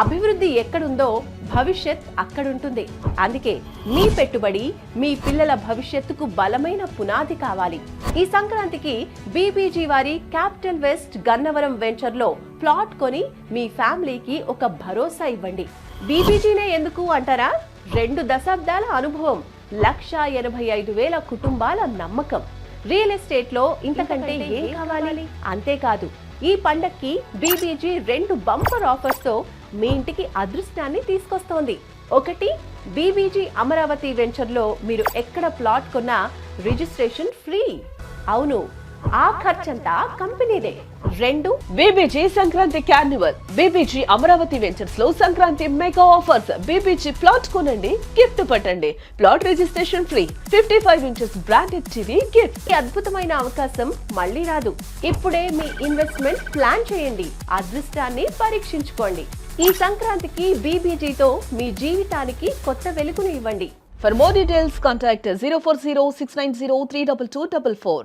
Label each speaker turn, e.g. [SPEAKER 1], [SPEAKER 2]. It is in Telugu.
[SPEAKER 1] అభివృద్ధి ఎక్కడుందో భవిష్యత్ అక్కడుంటుంది. అందుకే మీ పెట్టుబడి మీ పిల్లల భవిష్యత్తుకు బలమైన పునాది కావాలి. ఈ సంక్రాంతికి బీబీజీ వారి క్యాపిటల్ వెస్ట్ గన్నవరం వెంచర్ లో ప్లాట్ కొని మీ ఫ్యామిలీకి ఒక భరోసా ఇవ్వండి. బీబీజీనే ఎందుకు అంటారా? 2 దశాబ్దాల అనుభవం, 1,85,000 కుటుంబాల నమ్మకం. రియల్ ఎస్టేట్ లో ఇంతకంటే ఏం కావాలి? అంతేకాదు, ఈ పండక్కి బీబీజీ 2 బంపర్ ఆఫర్స్ తో మీ ఇంటికి అదృష్టాన్ని తీసుకొస్తోంది. ఒకటి, బీబీజీ అమరావతి వెంచర్ లో మీరు ఎక్కడ ప్లాట్ కొన్నా రిజిస్ట్రేషన్ ఫ్రీ. అవును, ఆ ఖర్చంతా కంపెనీదే. 2,
[SPEAKER 2] BBG Sankranti carnival. BBG Amaravati ventures లో Sankranti mega offers. BBG plot కొనండి, గిఫ్ట్ పట్టండి. Plot registration free. 55 inches branded TV gift.
[SPEAKER 1] ఈ అద్భుతమైన అవకాశం మళ్ళీ రాదు. ఇప్పుడే మీ ఇన్వెస్ట్మెంట్ ప్లాన్ చేయండి, అదృష్టాన్ని పరీక్షించుకోండి. ఈ సంక్రాంతికి బీబీజీతో మీ జీవితానికి కొత్త వెలుగును ఇవ్వండి.
[SPEAKER 2] For more details, contact 040 690 32244.